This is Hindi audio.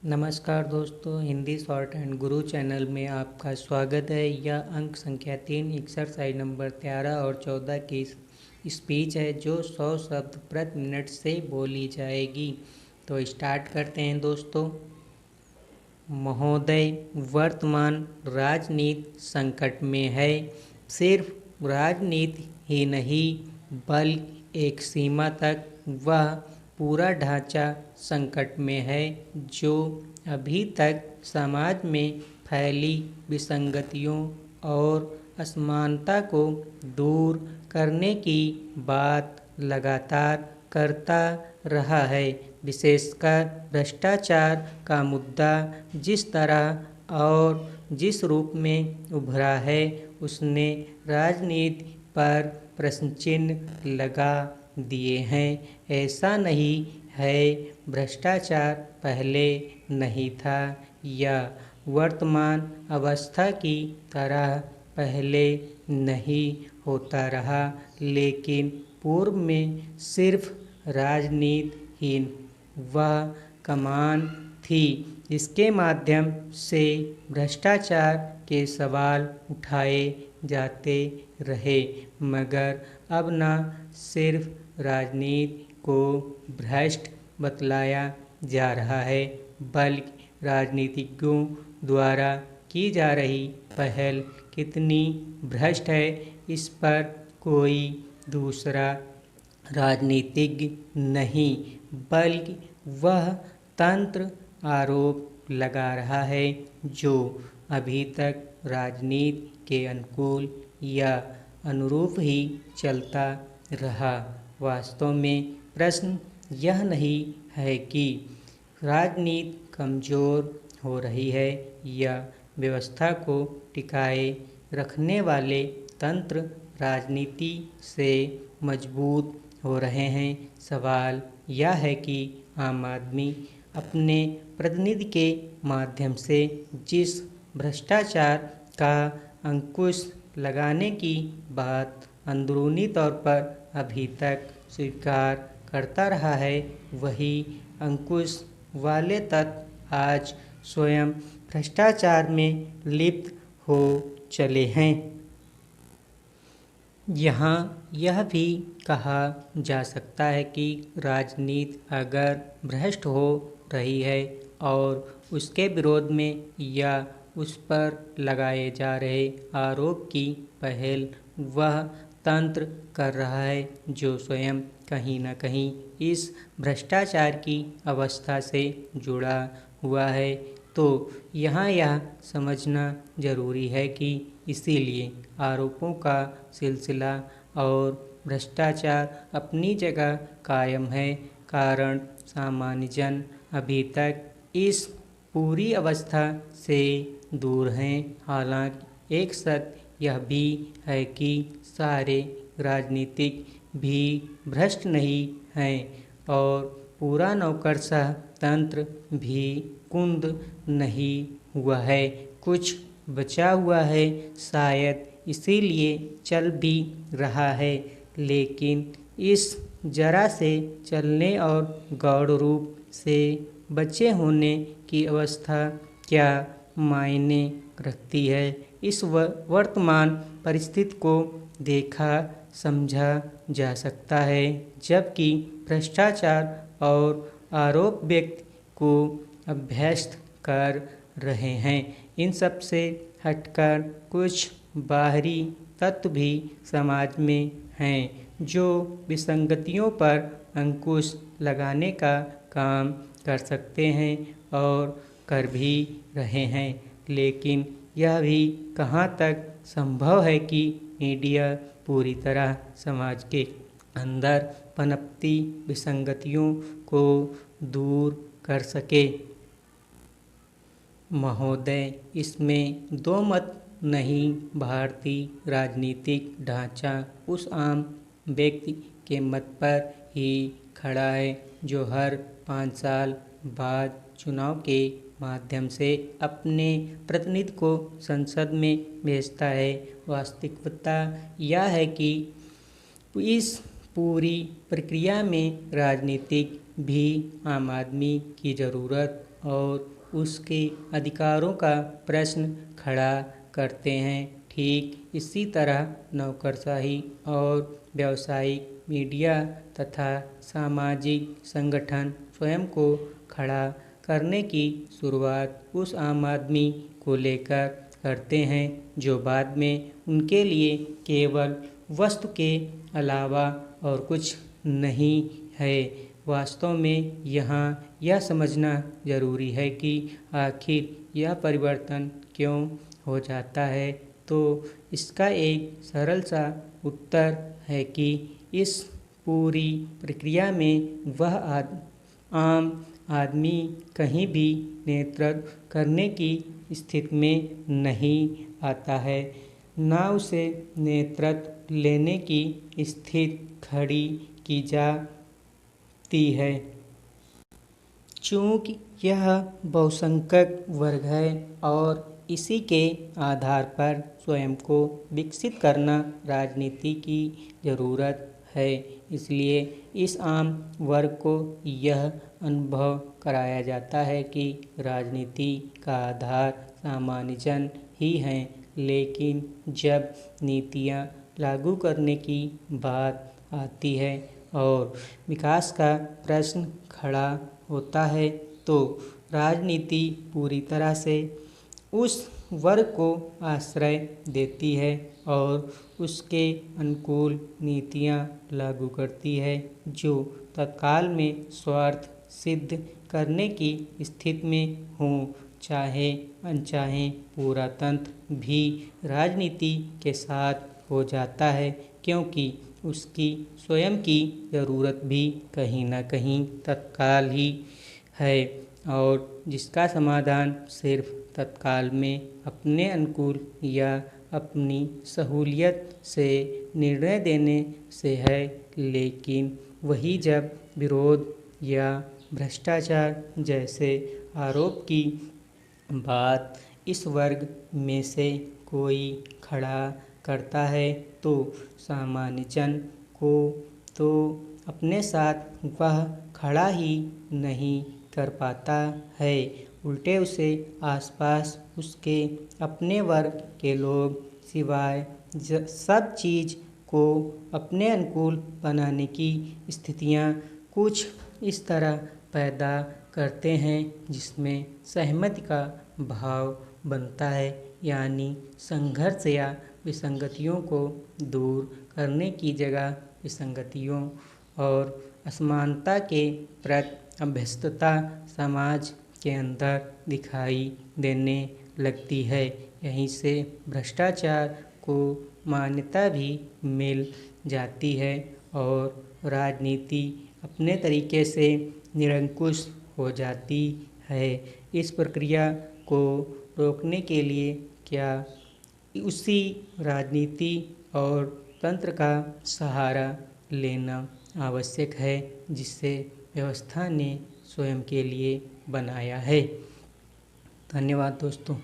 नमस्कार दोस्तों, Hindi short and Guru channel में आपका स्वागत है। यह अंक संख्या 3 एक्सरसाइज नंबर 13 और 14 की स्पीच है जो 100 शब्द प्रति मिनट से बोली जाएगी। तो स्टार्ट करते हैं दोस्तों। महोदय, वर्तमान राजनीति संकट में है। सिर्फ राजनीति ही नहीं बल्कि एक सीमा तक वह पूरा ढांचा संकट में है जो अभी तक समाज में फैली विसंगतियों और असमानता को दूर करने की बात लगातार करता रहा है। विशेषकर भ्रष्टाचार का मुद्दा जिस तरह और जिस रूप में उभरा है उसने राजनीति पर प्रश्न चिन्ह लगा दिए हैं। ऐसा नहीं है भ्रष्टाचार पहले नहीं था या वर्तमान अवस्था की तरह पहले नहीं होता रहा, लेकिन पूर्व में सिर्फ राजनीति ही वह कमान थी जिसके माध्यम से भ्रष्टाचार के सवाल उठाए जाते रहे। मगर अब न सिर्फ राजनीति को भ्रष्ट बतलाया जा रहा है बल्कि राजनीतिज्ञों द्वारा की जा रही पहल कितनी भ्रष्ट है इस पर कोई दूसरा राजनीतिज्ञ नहीं बल्कि वह तंत्र आरोप लगा रहा है जो अभी तक राजनीति के अनुकूल या अनुरूप ही चलता रहा। वास्तव में प्रश्न यह नहीं है कि राजनीति कमज़ोर हो रही है या व्यवस्था को टिकाए रखने वाले तंत्र राजनीति से मजबूत हो रहे हैं। सवाल यह है कि आम आदमी अपने प्रतिनिधि के माध्यम से जिस भ्रष्टाचार का अंकुश लगाने की बात अंदरूनी तौर पर अभी तक स्वीकार करता रहा है, वही अंकुश वाले तत्व आज स्वयं भ्रष्टाचार में लिप्त हो चले हैं। यहाँ यह भी कहा जा सकता है कि राजनीति अगर भ्रष्ट हो रही है और उसके विरोध में या उस पर लगाए जा रहे आरोप की पहल वह तंत्र कर रहा है जो स्वयं कहीं न कहीं इस भ्रष्टाचार की अवस्था से जुड़ा हुआ है, तो यहाँ यह समझना जरूरी है कि इसीलिए आरोपों का सिलसिला और भ्रष्टाचार अपनी जगह कायम है, कारण सामान्य जन अभी तक इस पूरी अवस्था से दूर हैं। हालांकि एक सत्य यह भी है कि सारे राजनीतिक भी भ्रष्ट नहीं हैं और पूरा नौकरशाह तंत्र भी कुंद नहीं हुआ है, कुछ बचा हुआ है, शायद इसीलिए चल भी रहा है। लेकिन इस जरा से चलने और गौड़ रूप से बचे होने की अवस्था क्या मायने रखती है, इस वर्तमान परिस्थिति को देखा समझा जा सकता है। जबकि भ्रष्टाचार और आरोप व्यक्ति को अभ्यस्त कर रहे हैं, इन सब से हटकर कुछ बाहरी तत्व भी समाज में हैं जो विसंगतियों पर अंकुश लगाने का काम कर सकते हैं और कर भी रहे हैं। लेकिन यह भी कहाँ तक संभव है कि मीडिया पूरी तरह समाज के अंदर पनपती विसंगतियों को दूर कर सके। महोदय, इसमें दो मत नहीं। भारतीय राजनीतिक ढांचा उस आम व्यक्ति के मत पर ही खड़ा है जो हर 5 साल बाद चुनाव के माध्यम से अपने प्रतिनिधि को संसद में भेजता है। वास्तविकता यह है कि इस पूरी प्रक्रिया में राजनीतिक भी आम आदमी की ज़रूरत और उसके अधिकारों का प्रश्न खड़ा करते हैं। ठीक इसी तरह नौकरशाही और व्यावसायिक मीडिया तथा सामाजिक संगठन स्वयं को खड़ा करने की शुरुआत उस आम आदमी को लेकर करते हैं जो बाद में उनके लिए केवल वस्तु के अलावा और कुछ नहीं है। वास्तव में यहाँ यह समझना ज़रूरी है कि आखिर यह परिवर्तन क्यों हो जाता है। तो इसका एक सरल सा उत्तर है कि इस पूरी प्रक्रिया में वह आम आदमी कहीं भी नेतृत्व करने की स्थिति में नहीं आता है, ना उसे नेतृत्व लेने की स्थिति खड़ी की जाती है। चूँकि यह बहुसंख्यक वर्ग है और इसी के आधार पर स्वयं को विकसित करना राजनीति की ज़रूरत है, इसलिए इस आम वर्ग को यह अनुभव कराया जाता है कि राजनीति का आधार सामान्य जन ही हैं। लेकिन जब नीतियाँ लागू करने की बात आती है और विकास का प्रश्न खड़ा होता है तो राजनीति पूरी तरह से उस वर्ग को आश्रय देती है और उसके अनुकूल नीतियाँ लागू करती है जो तत्काल में स्वार्थ सिद्ध करने की स्थिति में हों। चाहे अनचाहे पूरा तंत्र भी राजनीति के साथ हो जाता है, क्योंकि उसकी स्वयं की ज़रूरत भी कहीं न कहीं तत्काल ही है और जिसका समाधान सिर्फ तत्काल में अपने अनुकूल या अपनी सहूलियत से निर्णय देने से है। लेकिन वही जब विरोध या भ्रष्टाचार जैसे आरोप की बात इस वर्ग में से कोई खड़ा करता है तो सामान्य जन को तो अपने साथ वह खड़ा ही नहीं कर पाता है, उल्टे उसे आसपास उसके अपने वर्ग के लोग सिवाय सब चीज़ को अपने अनुकूल बनाने की स्थितियाँ कुछ इस तरह पैदा करते हैं जिसमें सहमति का भाव बनता है, यानी संघर्ष या विसंगतियों को दूर करने की जगह विसंगतियों और असमानता के प्रति अभ्यस्तता समाज के अंदर दिखाई देने लगती है। यहीं से भ्रष्टाचार को मान्यता भी मिल जाती है और राजनीति अपने तरीके से निरंकुश हो जाती है। इस प्रक्रिया को रोकने के लिए क्या उसी राजनीति और तंत्र का सहारा लेना आवश्यक है जिसे व्यवस्था ने स्वयं के लिए बनाया है। धन्यवाद दोस्तों।